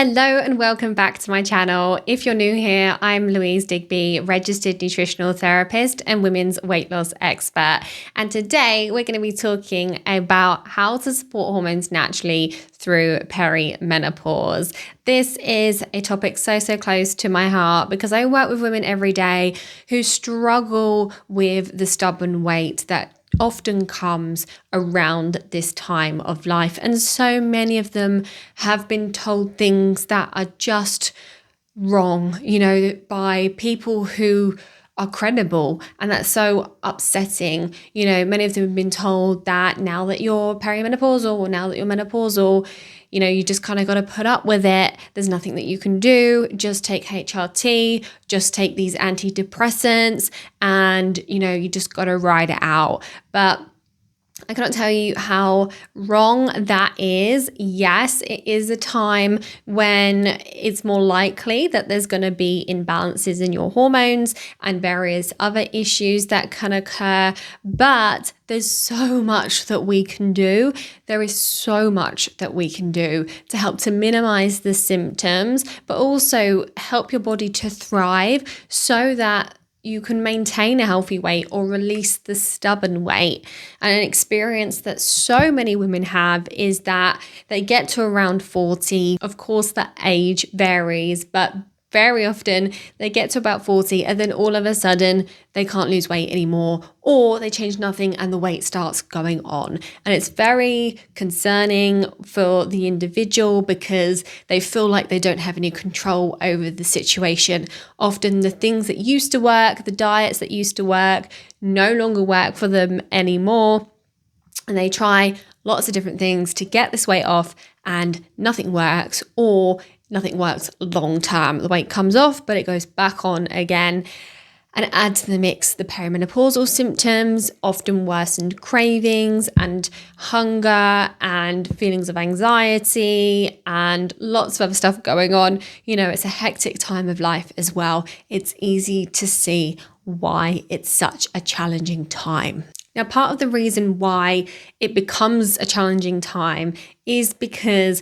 Hello and welcome back to my channel. If you're new here, I'm Louise Digby, registered nutritional therapist and women's weight loss expert. And today we're going to be talking about how to support hormones naturally through perimenopause. This is a topic so close to my heart because I work with women every day who struggle with the stubborn weight that often comes around this time of life. And so many of them have been told things that are just wrong, by people who are credible. And that's so upsetting. Many of them have been told that now that you're perimenopausal or now that you're menopausal, you just kind of got to put up with it. There's nothing that you can do. Just take HRT, just take these antidepressants, and, you just got to ride it out. But I cannot tell you how wrong that is. Yes, it is a time when it's more likely that there's going to be imbalances in your hormones and various other issues that can occur, but there's so much that we can do. There is so much that we can do to help to minimize the symptoms, but also help your body to thrive so that you can maintain a healthy weight or release the stubborn weight. And an experience that so many women have is that they get to around 40. Of course, the age varies, but very often they get to about 40 and then all of a sudden they can't lose weight anymore, or they change nothing and the weight starts going on. And it's very concerning for the individual because they feel like they don't have any control over the situation. Often the things that used to work, the diets that used to work, no longer work for them anymore. And they try lots of different things to get this weight off and nothing works, or nothing works long term. The weight comes off, but it goes back on again. And add to the mix the perimenopausal symptoms, often worsened cravings and hunger and feelings of anxiety and lots of other stuff going on. It's a hectic time of life as well. It's easy to see why it's such a challenging time. Now, part of the reason why it becomes a challenging time is because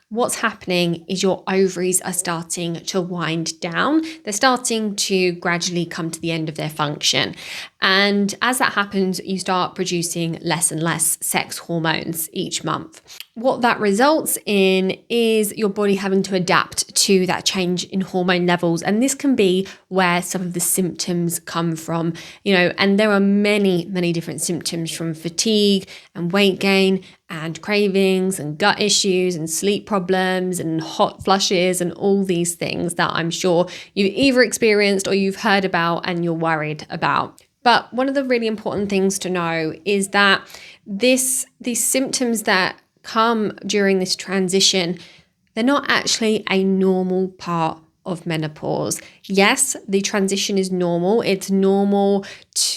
what's happening is your ovaries are starting to wind down. They're starting to gradually come to the end of their function. And as that happens, you start producing less and less sex hormones each month. What that results in is your body having to adapt to that change in hormone levels. And this can be where some of the symptoms come from, and there are many different symptoms, from fatigue and weight gain and cravings and gut issues and sleep problems and hot flushes and all these things that I'm sure you've either experienced or you've heard about and you're worried about. But one of the really important things to know is that these symptoms that come during this transition, they're not actually a normal part of menopause. Yes, the transition is normal. It's normal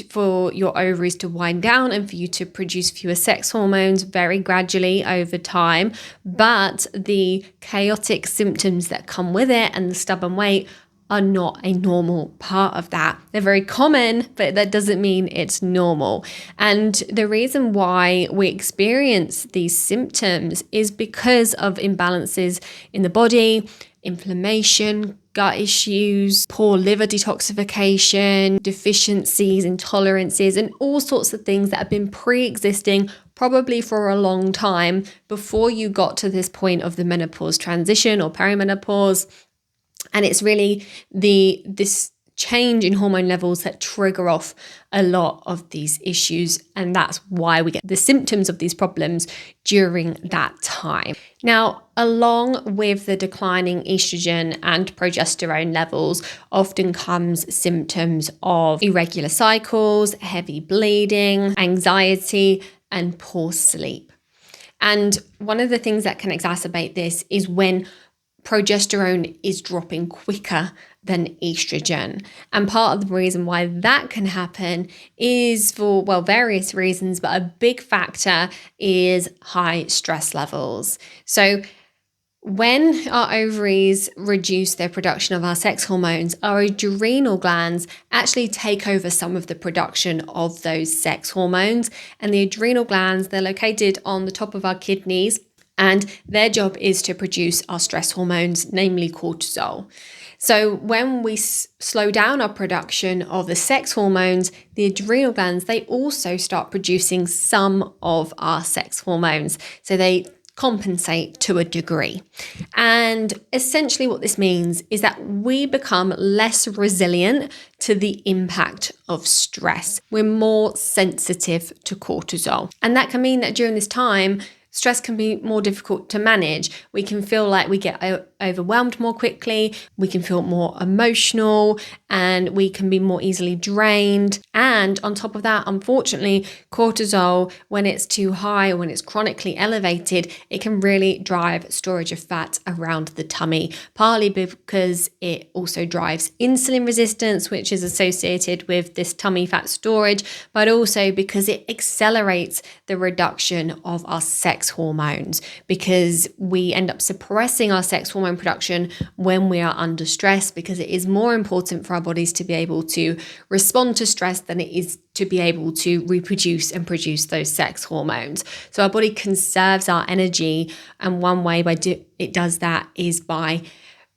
for your ovaries to wind down and for you to produce fewer sex hormones very gradually over time. But the chaotic symptoms that come with it and the stubborn weight are not a normal part of that. They're very common, but that doesn't mean it's normal. And the reason why we experience these symptoms is because of imbalances in the body, inflammation, gut issues, poor liver detoxification, deficiencies, intolerances, and all sorts of things that have been pre-existing probably for a long time before you got to this point of the menopause transition or perimenopause. And it's really this change in hormone levels that trigger off a lot of these issues. And that's why we get the symptoms of these problems during that time. Now, along with the declining estrogen and progesterone levels, often comes symptoms of irregular cycles, heavy bleeding, anxiety, and poor sleep. And one of the things that can exacerbate this is when progesterone is dropping quicker than estrogen. And part of the reason why that can happen is for, various reasons, but a big factor is high stress levels. So when our ovaries reduce their production of our sex hormones, our adrenal glands actually take over some of the production of those sex hormones. And the adrenal glands, they're located on the top of our kidneys And their job is to produce our stress hormones, namely cortisol. So when we slow down our production of the sex hormones, the adrenal glands, they also start producing some of our sex hormones. So they compensate to a degree. And essentially what this means is that we become less resilient to the impact of stress. We're more sensitive to cortisol. And that can mean that during this time, stress can be more difficult to manage. We can feel like we get overwhelmed more quickly. We can feel more emotional and we can be more easily drained. And on top of that, unfortunately, cortisol, when it's too high or when it's chronically elevated, it can really drive storage of fat around the tummy, partly because it also drives insulin resistance, which is associated with this tummy fat storage, but also because it accelerates the reduction of our sex hormones, because we end up suppressing our sex hormone production when we are under stress, because it is more important for our bodies to be able to respond to stress than it is to be able to reproduce and produce those sex hormones. So our body conserves our energy, and one way it does that is by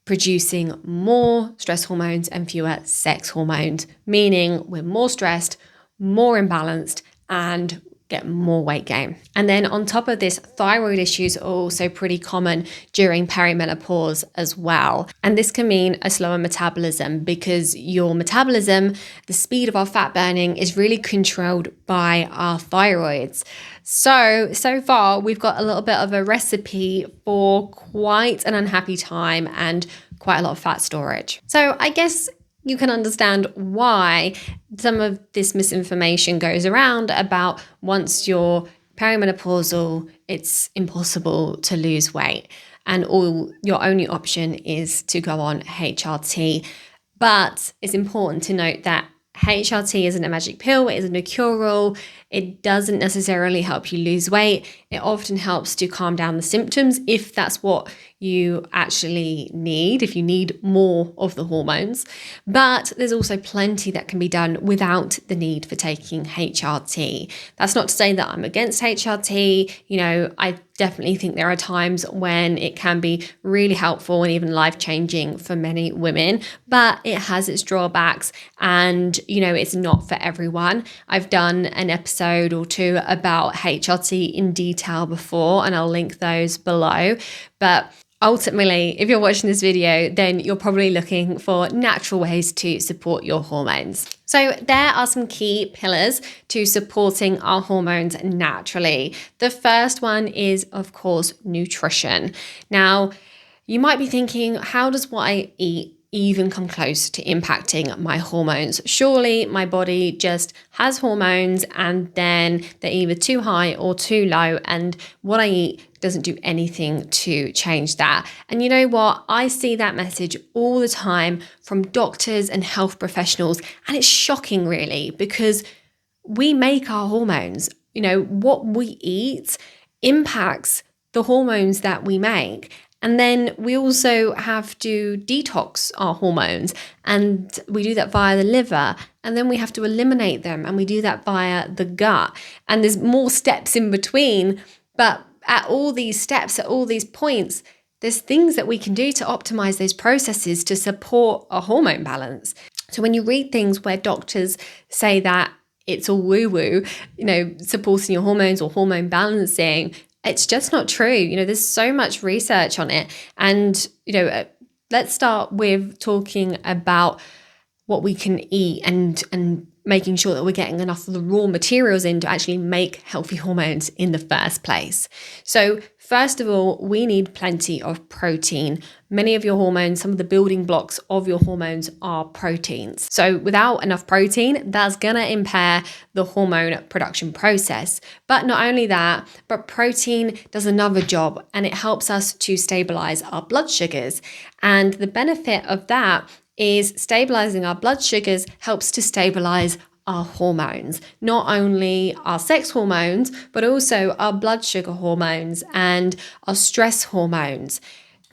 producing more stress hormones and fewer sex hormones, meaning we're more stressed, more imbalanced, and get more weight gain. And then on top of this, thyroid issues are also pretty common during perimenopause as well. And this can mean a slower metabolism, because your metabolism, the speed of our fat burning, is really controlled by our thyroids. So far we've got a little bit of a recipe for quite an unhappy time and quite a lot of fat storage. So I guess you can understand why some of this misinformation goes around about once you're perimenopausal, it's impossible to lose weight and your only option is to go on HRT. But it's important to note that HRT isn't a magic pill, it isn't a cure-all. It doesn't necessarily help you lose weight. It often helps to calm down the symptoms if that's what you actually need, if you need more of the hormones. But there's also plenty that can be done without the need for taking HRT. That's not to say that I'm against HRT. I definitely think there are times when it can be really helpful and even life-changing for many women, but it has its drawbacks and, it's not for everyone. I've done an episode or two about HRT in detail before, and I'll link those below. But ultimately, if you're watching this video, then you're probably looking for natural ways to support your hormones. So there are some key pillars to supporting our hormones naturally. The first one is, of course, nutrition. Now, you might be thinking, how does what I eat even come close to impacting my hormones? Surely my body just has hormones and then they're either too high or too low, and what I eat doesn't do anything to change that. And you know what? I see that message all the time from doctors and health professionals, and it's shocking really, because we make our hormones. What we eat impacts the hormones that we make. And then we also have to detox our hormones, and we do that via the liver, and then we have to eliminate them, and we do that via the gut. And there's more steps in between, but at all these steps, at all these points, there's things that we can do to optimize those processes to support a hormone balance. So when you read things where doctors say that it's all woo-woo, supporting your hormones or hormone balancing, it's just not true. There's so much research on it. And, let's start with talking about what we can eat and making sure that we're getting enough of the raw materials in to actually make healthy hormones in the first place. So first of all, we need plenty of protein. Many of your hormones, some of the building blocks of your hormones are proteins. So without enough protein, that's gonna impair the hormone production process. But not only that, but protein does another job, and it helps us to stabilize our blood sugars. And the benefit of that is stabilizing our blood sugars helps to stabilize our hormones, not only our sex hormones, but also our blood sugar hormones and our stress hormones.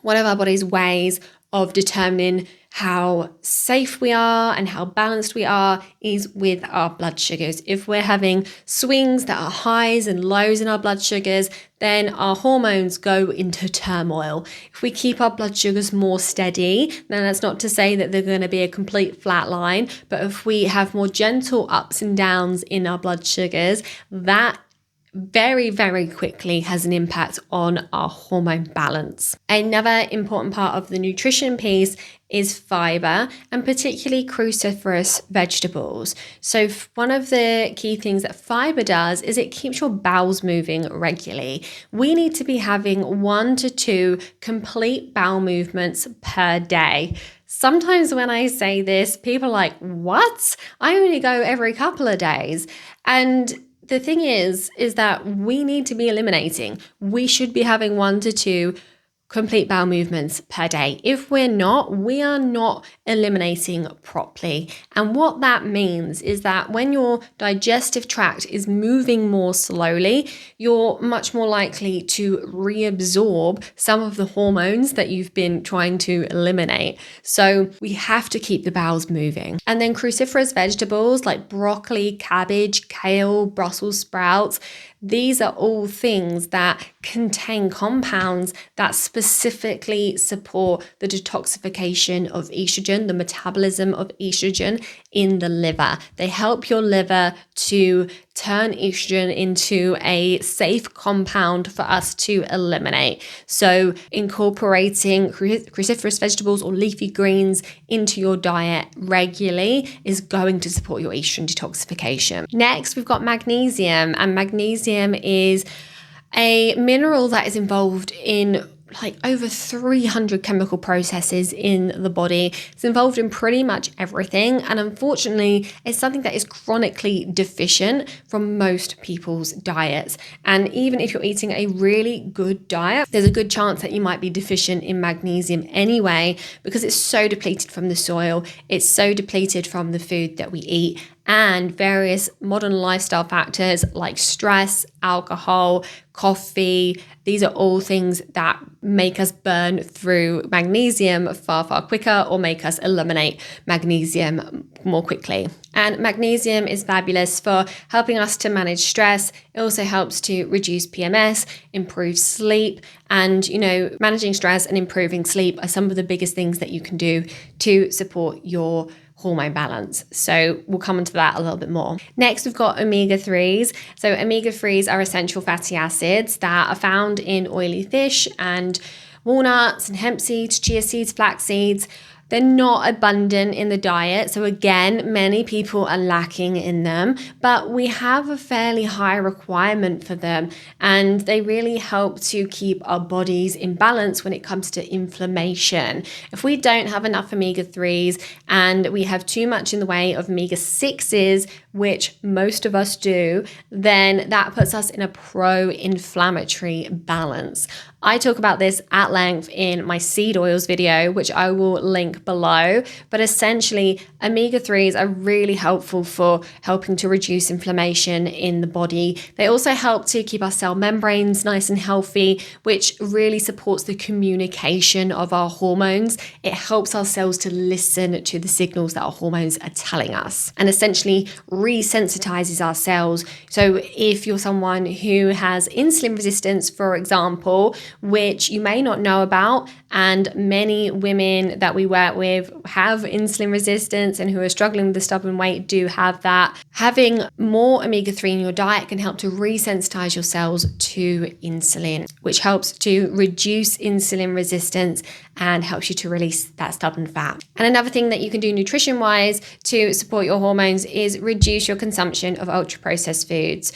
One of our body's ways of determining how safe we are and how balanced we are is with our blood sugars. If we're having swings that are highs and lows in our blood sugars, then our hormones go into turmoil. If we keep our blood sugars more steady, then that's not to say that they're going to be a complete flat line, but if we have more gentle ups and downs in our blood sugars, that very, very quickly has an impact on our hormone balance. Another important part of the nutrition piece is fiber, and particularly cruciferous vegetables. So one of the key things that fiber does is it keeps your bowels moving regularly. We need to be having 1 to 2 complete bowel movements per day. Sometimes when I say this, people are like, what? I only go every couple of days. And the thing is that we need to be eliminating. We should be having 1 to 2 complete bowel movements per day. If we're not, we are not eliminating properly. And what that means is that when your digestive tract is moving more slowly, you're much more likely to reabsorb some of the hormones that you've been trying to eliminate. So we have to keep the bowels moving. And then cruciferous vegetables like broccoli, cabbage, kale, Brussels sprouts, these are all things that contain compounds that specifically support the detoxification of estrogen, the metabolism of estrogen in the liver. They help your liver to turn estrogen into a safe compound for us to eliminate. So incorporating cruciferous vegetables or leafy greens into your diet regularly is going to support your estrogen detoxification. Next, we've got magnesium, and magnesium is a mineral that is involved in like over 300 chemical processes in the body. It's involved in pretty much everything. And unfortunately, it's something that is chronically deficient from most people's diets. And even if you're eating a really good diet, there's a good chance that you might be deficient in magnesium anyway, because it's so depleted from the soil. It's so depleted from the food that we eat, and various modern lifestyle factors like stress, alcohol, coffee. These are all things that make us burn through magnesium far, far quicker, or make us eliminate magnesium more quickly. And magnesium is fabulous for helping us to manage stress. It also helps to reduce PMS, improve sleep, and, managing stress and improving sleep are some of the biggest things that you can do to support your hormone balance. So we'll come into that a little bit more. Next, we've got omega-3s. So omega-3s are essential fatty acids that are found in oily fish and walnuts and hemp seeds, chia seeds, flax seeds. They're not abundant in the diet. So again, many people are lacking in them, but we have a fairly high requirement for them. And they really help to keep our bodies in balance when it comes to inflammation. If we don't have enough omega-3s and we have too much in the way of omega-6s, which most of us do, then that puts us in a pro-inflammatory balance. I talk about this at length in my seed oils video, which I will link below. But essentially, omega-3s are really helpful for helping to reduce inflammation in the body. They also help to keep our cell membranes nice and healthy, which really supports the communication of our hormones. It helps our cells to listen to the signals that our hormones are telling us, and essentially resensitizes our cells. So if you're someone who has insulin resistance, for example, which you may not know about, and many women that we work with have insulin resistance and who are struggling with the stubborn weight do have that. Having more omega-3 in your diet can help to resensitize your cells to insulin, which helps to reduce insulin resistance and helps you to release that stubborn fat. And another thing that you can do nutrition-wise to support your hormones is reduce your consumption of ultra-processed foods.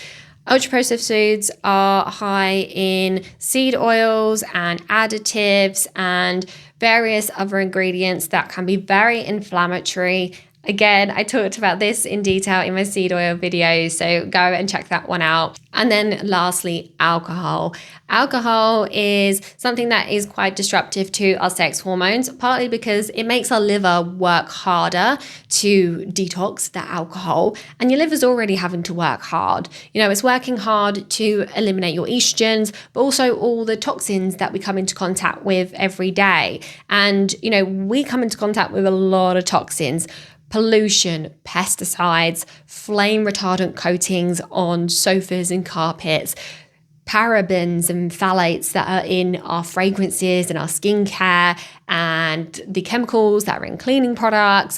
Ultra-processed foods are high in seed oils and additives and various other ingredients that can be very inflammatory Again, I talked about this in detail in my seed oil video, so go and check that one out. And then lastly, alcohol. Alcohol is something that is quite disruptive to our sex hormones, partly because it makes our liver work harder to detox the alcohol. And your liver's already having to work hard. It's working hard to eliminate your estrogens, but also all the toxins that we come into contact with every day. And, we come into contact with a lot of toxins. Pollution, pesticides, flame retardant coatings on sofas and carpets, parabens and phthalates that are in our fragrances and our skincare, and the chemicals that are in cleaning products.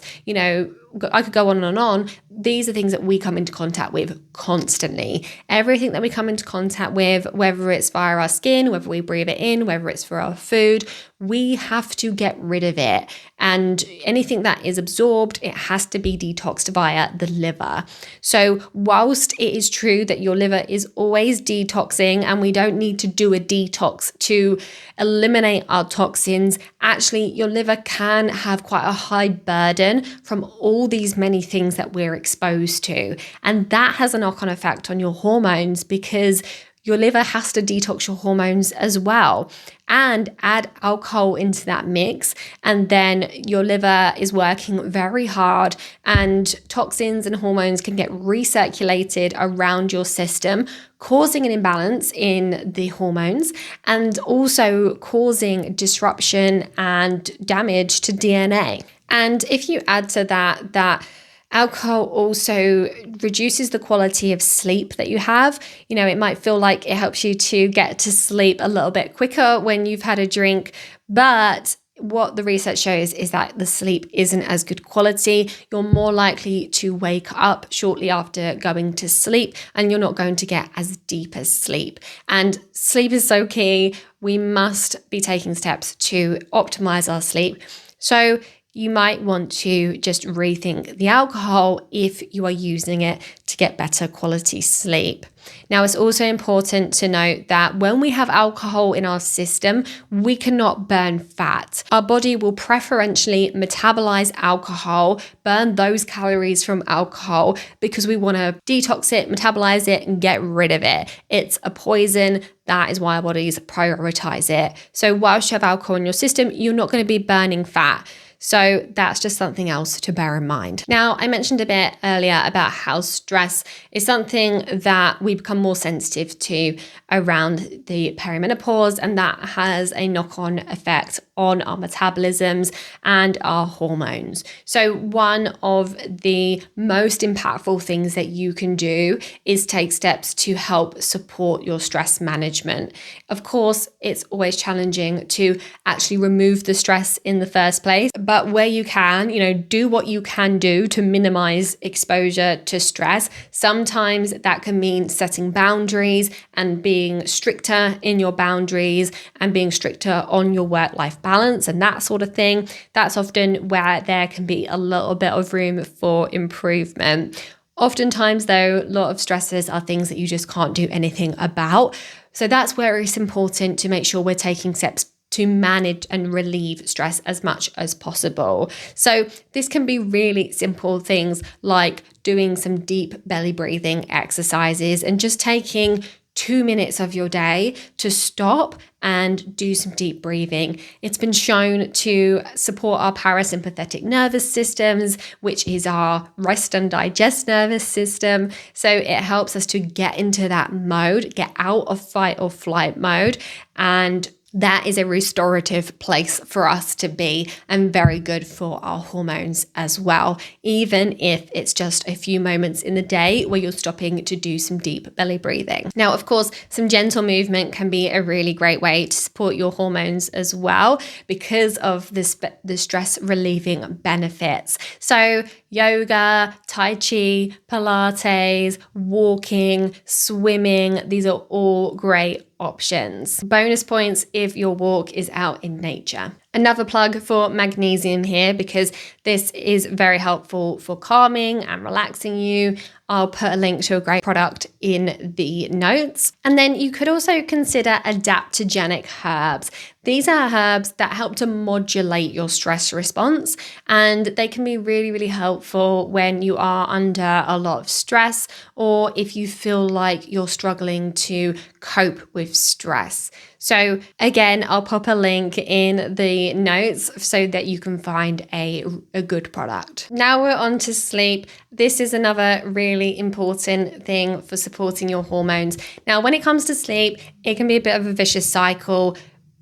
I could go on and on. These are things that we come into contact with constantly. Everything that we come into contact with, whether it's via our skin, whether we breathe it in, whether it's for our food, we have to get rid of it. And anything that is absorbed, it has to be detoxed via the liver. So whilst it is true that your liver is always detoxing and we don't need to do a detox to eliminate our toxins, actually your liver can have quite a high burden from all these many things that we're exposed to. And that has a knock-on effect on your hormones, because your liver has to detox your hormones as well. And add alcohol into that mix, and then your liver is working very hard, and toxins and hormones can get recirculated around your system, causing an imbalance in the hormones and also causing disruption and damage to DNA. And if you add to that alcohol also reduces the quality of sleep that you have. It might feel like it helps you to get to sleep a little bit quicker when you've had a drink, but what the research shows is that the sleep isn't as good quality. You're more likely to wake up shortly after going to sleep, and you're not going to get as deep as sleep. And sleep is so key. We must be taking steps to optimize our sleep. So you might want to just rethink the alcohol if you are using it to get better quality sleep. Now, it's also important to note that when we have alcohol in our system, we cannot burn fat. Our body will preferentially metabolize alcohol, burn those calories from alcohol, because we want to detox it, metabolize it, and get rid of it. It's a poison. That is why our bodies prioritize it. So whilst you have alcohol in your system, you're not going to be burning fat. So that's just something else to bear in mind. Now, I mentioned a bit earlier about how stress is something that we become more sensitive to around the perimenopause, and that has a knock-on effect on our metabolisms and our hormones. So one of the most impactful things that you can do is take steps to help support your stress management. Of course, it's always challenging to actually remove the stress in the first place, but where you can, do what you can do to minimize exposure to stress. Sometimes that can mean setting boundaries and being stricter in your boundaries and being stricter on your work-life balance and that sort of thing. That's often where there can be a little bit of room for improvement. Oftentimes, though, a lot of stresses are things that you just can't do anything about. So that's where it's important to make sure we're taking steps to manage and relieve stress as much as possible. So this can be really simple things like doing some deep belly breathing exercises and just taking 2 minutes of your day to stop and do some deep breathing. It's been shown to support our parasympathetic nervous systems, which is our rest and digest nervous system. So it helps us to get into that mode, get out of fight or flight mode, and that is a restorative place for us to be and very good for our hormones as well, even if it's just a few moments in the day where you're stopping to do some deep belly breathing. Now, of course, some gentle movement can be a really great way to support your hormones as well because of the stress relieving benefits. So yoga, tai chi, Pilates, walking, swimming, these are all great options. Bonus points if your walk is out in nature. Another plug for magnesium here because this is very helpful for calming and relaxing you. I'll put a link to a great product in the notes. And then you could also consider adaptogenic herbs. These are herbs that help to modulate your stress response, and they can be really, really helpful when you are under a lot of stress or if you feel like you're struggling to cope with stress. So again, I'll pop a link in the notes so that you can find a good product. Now we're on to sleep. This is another really important thing for supporting your hormones. Now, when it comes to sleep, it can be a bit of a vicious cycle.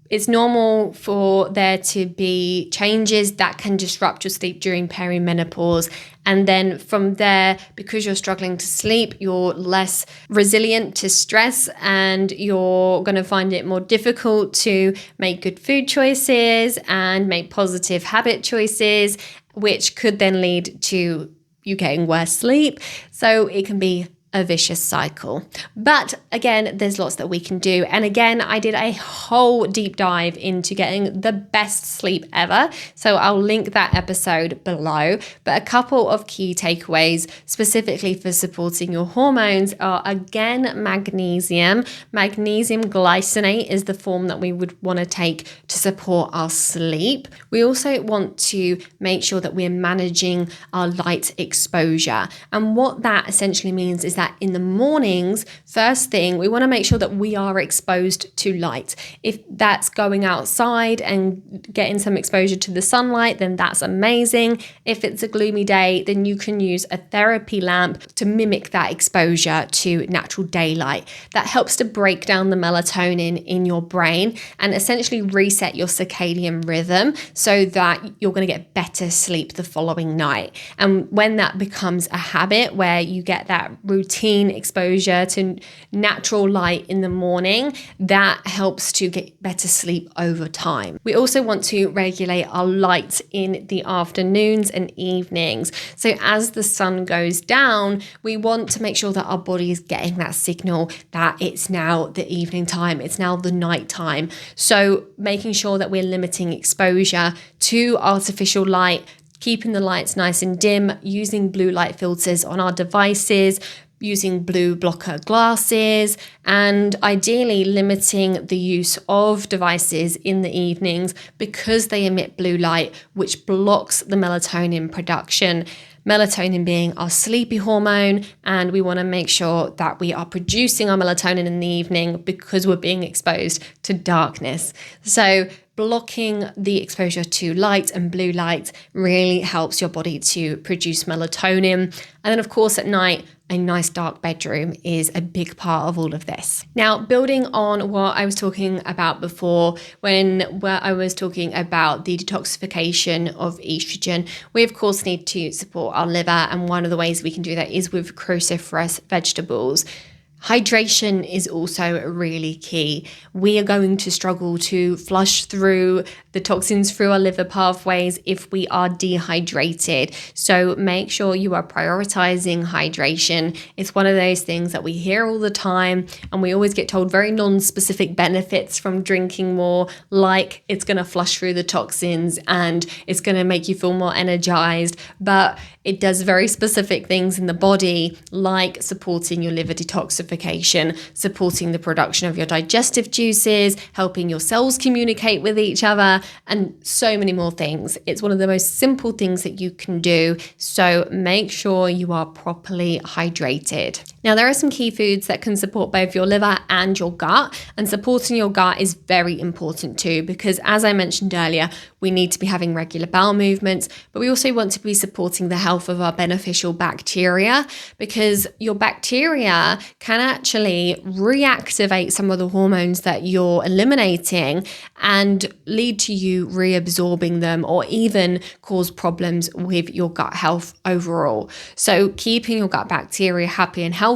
It's normal for there to be changes that can disrupt your sleep during perimenopause. And then from there, because you're struggling to sleep, you're less resilient to stress and you're going to find it more difficult to make good food choices and make positive habit choices, which could then lead to you getting worse sleep. So it can be a vicious cycle. But again, there's lots that we can do. And again, I did a whole deep dive into getting the best sleep ever. So I'll link that episode below. But a couple of key takeaways specifically for supporting your hormones are, again, magnesium. Magnesium glycinate is the form that we would want to take to support our sleep. We also want to make sure that we're managing our light exposure. And what that essentially means is that in the mornings, first thing, we want to make sure that we are exposed to light. If that's going outside and getting some exposure to the sunlight, then that's amazing. If it's a gloomy day, then you can use a therapy lamp to mimic that exposure to natural daylight. That helps to break down the melatonin in your brain and essentially reset your circadian rhythm so that you're going to get better sleep the following night. And when that becomes a habit where you get that routine exposure to natural light in the morning, that helps to get better sleep over time. We also want to regulate our light in the afternoons and evenings. So as the sun goes down, we want to make sure that our body is getting that signal that it's now the evening time, it's now the night time. So making sure that we're limiting exposure to artificial light, keeping the lights nice and dim, using blue light filters on our devices, using blue blocker glasses, and ideally limiting the use of devices in the evenings because they emit blue light, which blocks the melatonin production. Melatonin being our sleepy hormone, and we want to make sure that we are producing our melatonin in the evening because we're being exposed to darkness. So blocking the exposure to light and blue light really helps your body to produce melatonin. And then of course at night, a nice dark bedroom is a big part of all of this. Now, building on what I was talking about before, where I was talking about the detoxification of estrogen, we of course need to support our liver, and one of the ways we can do that is with cruciferous vegetables. Hydration is also really key. We are going to struggle to flush through the toxins through our liver pathways if we are dehydrated. So make sure you are prioritizing hydration. It's one of those things that we hear all the time, and we always get told very non-specific benefits from drinking more, like it's going to flush through the toxins and it's going to make you feel more energized. But it does very specific things in the body, like supporting your liver detoxification, supporting the production of your digestive juices, helping your cells communicate with each other, and so many more things. It's one of the most simple things that you can do. So make sure you are properly hydrated. Now, there are some key foods that can support both your liver and your gut, and supporting your gut is very important too, because as I mentioned earlier, we need to be having regular bowel movements, but we also want to be supporting the health of our beneficial bacteria, because your bacteria can actually reactivate some of the hormones that you're eliminating and lead to you reabsorbing them, or even cause problems with your gut health overall. So keeping your gut bacteria happy and healthy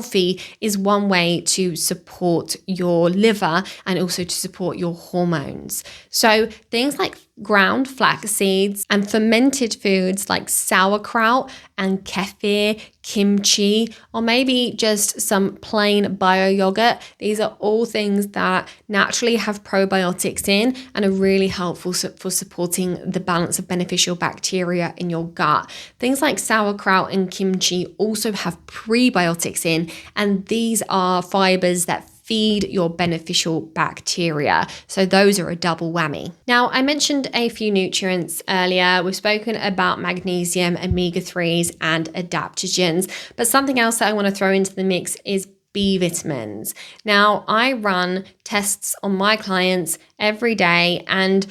is one way to support your liver and also to support your hormones. So things like ground flax seeds and fermented foods like sauerkraut and kefir kimchi, or maybe just some plain bio yogurt. These are all things that naturally have probiotics in and are really helpful for supporting the balance of beneficial bacteria in your gut. Things like sauerkraut and kimchi also have prebiotics in, and these are fibers that feed your beneficial bacteria. So those are a double whammy. Now, I mentioned a few nutrients earlier. We've spoken about magnesium, omega-3s, and adaptogens, but something else that I want to throw into the mix is B vitamins. Now, I run tests on my clients every day, and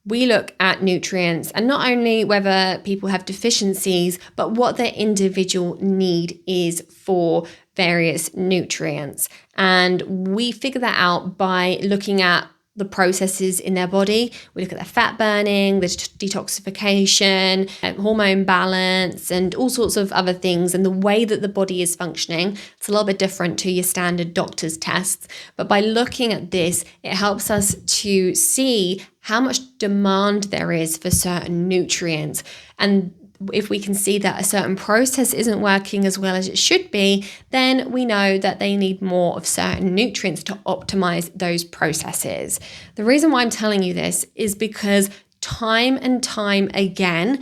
we look at nutrients and not only whether people have deficiencies, but what their individual need is for various nutrients. And we figure that out by looking at the processes in their body. We look at their fat burning, the detoxification, hormone balance, and all sorts of other things, and the way that the body is functioning. It's a little bit different to your standard doctor's tests. But by looking at this, it helps us to see how much demand there is for certain nutrients. And if we can see that a certain process isn't working as well as it should be, then we know that they need more of certain nutrients to optimize those processes. The reason why I'm telling you this is because time and time again,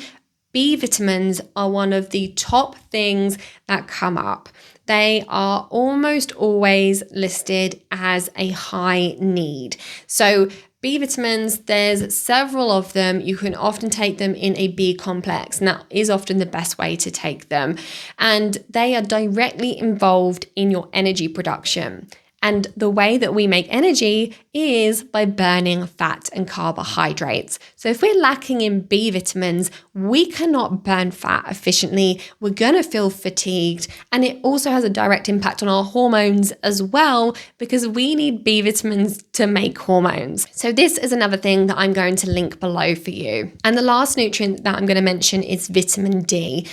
B vitamins are one of the top things that come up. They are almost always listed as a high need. So B vitamins, there's several of them. You can often take them in a B complex, and that is often the best way to take them. And they are directly involved in your energy production. And the way that we make energy is by burning fat and carbohydrates. So if we're lacking in B vitamins, we cannot burn fat efficiently. We're going to feel fatigued. And it also has a direct impact on our hormones as well, because we need B vitamins to make hormones. So this is another thing that I'm going to link below for you. And the last nutrient that I'm going to mention is vitamin D.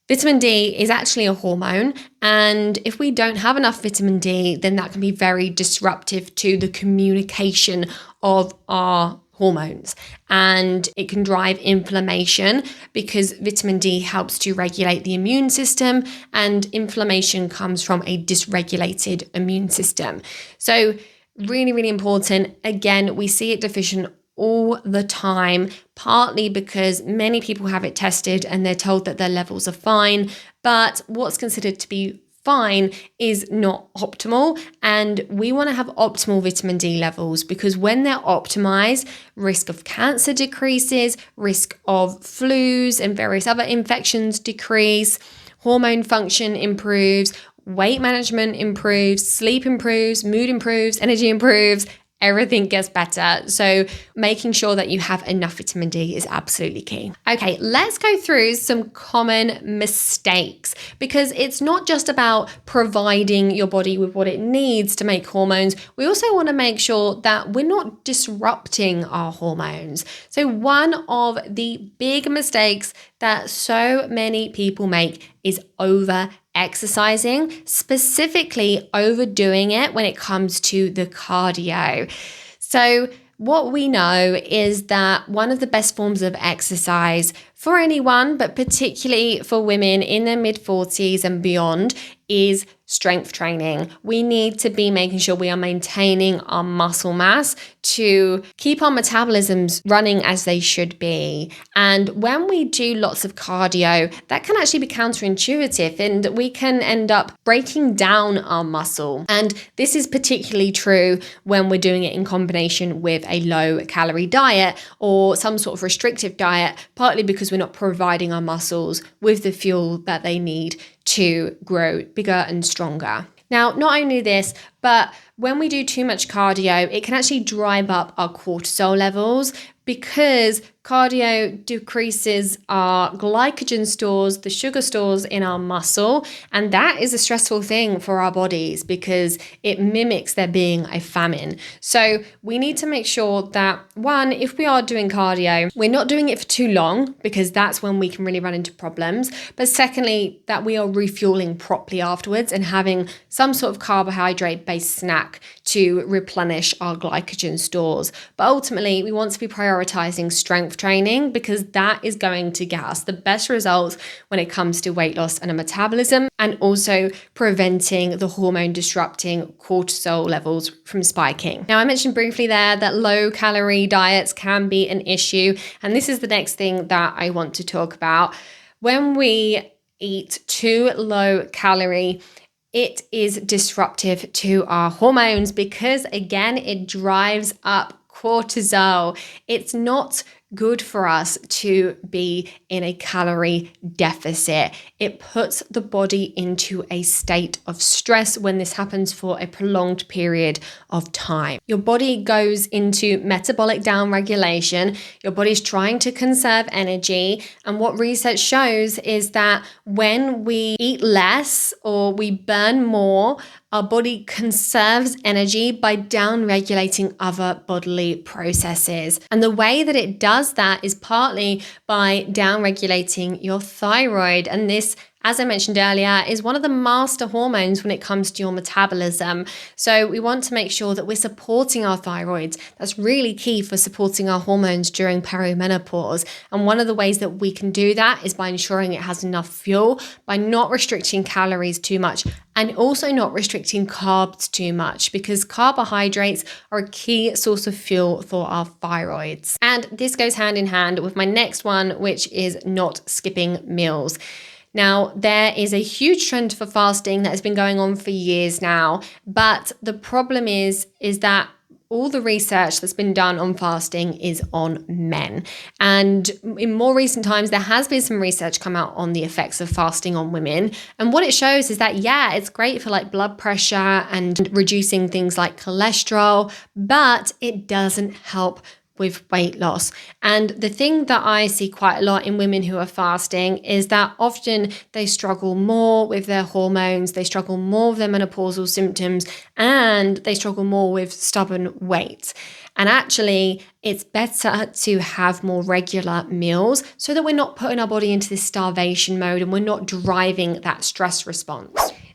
Vitamin D is actually a hormone, and if we don't have enough vitamin D, then that can be very disruptive to the communication of our hormones, and it can drive inflammation because vitamin D helps to regulate the immune system, and inflammation comes from a dysregulated immune system. So really, really important. Again, we see it deficient all the time, partly because many people have it tested and they're told that their levels are fine, but what's considered to be fine is not optimal, and we want to have optimal vitamin D levels, because when they're optimized, risk of cancer decreases, risk of flus and various other infections decrease, hormone function improves, weight management improves, sleep improves, mood improves, energy improves. Everything gets better. So making sure that you have enough vitamin D is absolutely key. Okay, let's go through some common mistakes, because it's not just about providing your body with what it needs to make hormones. We also want to make sure that we're not disrupting our hormones. So one of the big mistakes that so many people make is over-exercising, specifically overdoing it when it comes to the cardio. So what we know is that one of the best forms of exercise for anyone, but particularly for women in their mid-40s and beyond, is strength training. We need to be making sure we are maintaining our muscle mass to keep our metabolisms running as they should be. And when we do lots of cardio, that can actually be counterintuitive, and we can end up breaking down our muscle. And this is particularly true when we're doing it in combination with a low calorie diet or some sort of restrictive diet, partly because we're not providing our muscles with the fuel that they need to grow bigger and stronger. Now, not only this, but when we do too much cardio, it can actually drive up our cortisol levels, because cardio decreases our glycogen stores, the sugar stores in our muscle. And that is a stressful thing for our bodies because it mimics there being a famine. So we need to make sure that, one, if we are doing cardio, we're not doing it for too long, because that's when we can really run into problems. But secondly, that we are refueling properly afterwards and having some sort of carbohydrate-based snack to replenish our glycogen stores. But ultimately, we want to be prioritizing prioritizing strength training, because that is going to get us the best results when it comes to weight loss and a metabolism, and also preventing the hormone disrupting cortisol levels from spiking. Now, I mentioned briefly there that low calorie diets can be an issue, and this is the next thing that I want to talk about. When we eat too low calorie, it is disruptive to our hormones because, again, it drives up cortisol. It's not good for us to be in a calorie deficit. It puts the body into a state of stress when this happens for a prolonged period of time. Your body goes into metabolic downregulation. Your body's trying to conserve energy. And what research shows is that when we eat less or we burn more, our body conserves energy by downregulating other bodily processes. And the way that it does that is partly by downregulating your thyroid. And this, as I mentioned earlier, is one of the master hormones when it comes to your metabolism. So we want to make sure that we're supporting our thyroids. That's really key for supporting our hormones during perimenopause. And one of the ways that we can do that is by ensuring it has enough fuel, by not restricting calories too much, and also not restricting carbs too much, because carbohydrates are a key source of fuel for our thyroids. And this goes hand in hand with my next one, which is not skipping meals. Now, there is a huge trend for fasting that has been going on for years now, but the problem is that all the research that's been done on fasting is on men. And in more recent times, there has been some research come out on the effects of fasting on women. And what it shows is that, yeah, it's great for like blood pressure and reducing things like cholesterol, but it doesn't help with weight loss. And the thing that I see quite a lot in women who are fasting is that often they struggle more with their hormones, they struggle more with their menopausal symptoms, and they struggle more with stubborn weight. And actually, it's better to have more regular meals so that we're not putting our body into this starvation mode and we're not driving that stress response.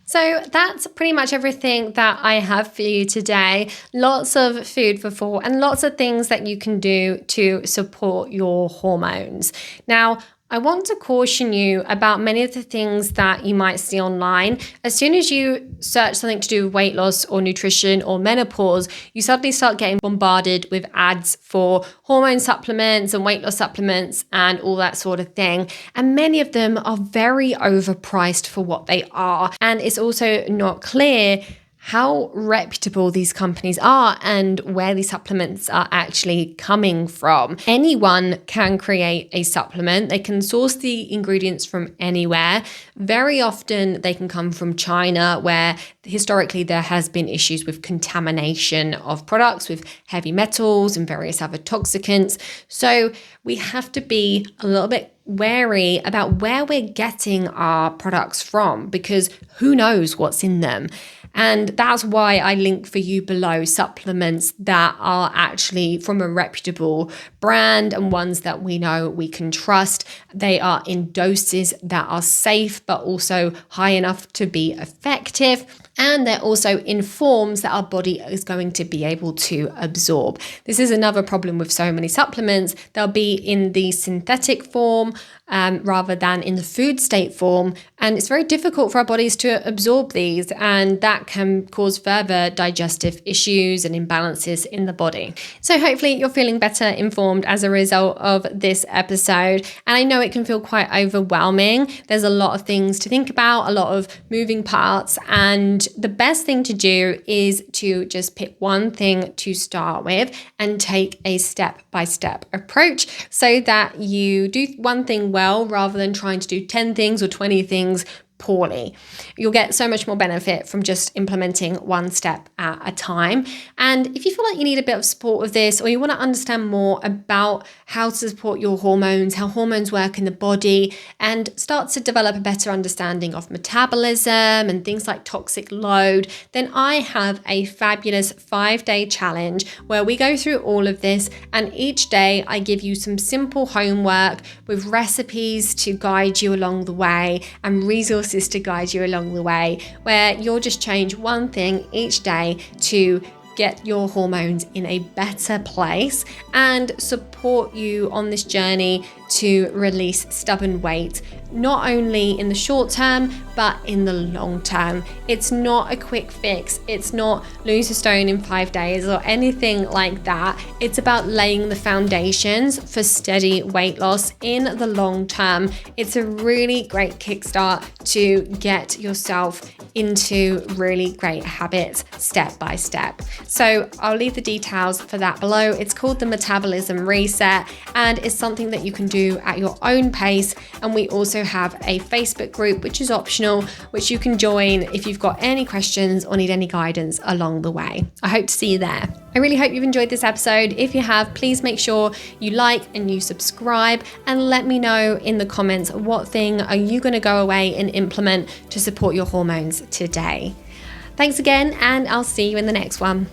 So that's pretty much everything that I have for you today. Lots of food for thought and lots of things that you can do to support your hormones. Now, I want to caution you about many of the things that you might see online. As soon as you search something to do with weight loss or nutrition or menopause, you suddenly start getting bombarded with ads for hormone supplements and weight loss supplements and all that sort of thing. And many of them are very overpriced for what they are. And it's also not clear how reputable these companies are and where these supplements are actually coming from. Anyone can create a supplement. They can source the ingredients from anywhere. Very often they can come from China, where historically there has been issues with contamination of products with heavy metals and various other toxicants. So we have to be a little bit wary about where we're getting our products from, because who knows what's in them. And that's why I link for you below supplements that are actually from a reputable brand and ones that we know we can trust. They are in doses that are safe, but also high enough to be effective. And they're also in forms that our body is going to be able to absorb. This is another problem with so many supplements. They'll be in the synthetic form rather than in the food state form. And it's very difficult for our bodies to absorb these. And that can cause further digestive issues and imbalances in the body. So hopefully you're feeling better informed as a result of this episode. And I know it can feel quite overwhelming. There's a lot of things to think about, a lot of moving parts, and the best thing to do is to just pick one thing to start with and take a step-by-step approach so that you do one thing well rather than trying to do 10 things or 20 things poorly. You'll get so much more benefit from just implementing one step at a time. And if you feel like you need a bit of support with this, or you want to understand more about how to support your hormones, how hormones work in the body, and start to develop a better understanding of metabolism and things like toxic load, then I have a fabulous 5-day challenge where we go through all of this, and each day I give you some simple homework with recipes to guide you along the way and resources to guide you along the way, where you'll just change one thing each day to get your hormones in a better place and support you on this journey to release stubborn weight, not only in the short term, but in the long term. It's not a quick fix. It's not lose a stone in 5 days or anything like that. It's about laying the foundations for steady weight loss in the long term. It's a really great kickstart to get yourself into really great habits step by step. So I'll leave the details for that below. It's called the Metabolism Reset, and it's something that you can do at your own pace. And we also have a Facebook group, which is optional, which you can join if you've got any questions or need any guidance along the way. I hope to see you there. I really hope you've enjoyed this episode. If you have, please make sure you like and you subscribe, and let me know in the comments what thing are you going to go away and implement to support your hormones today. Thanks again, and I'll see you in the next one.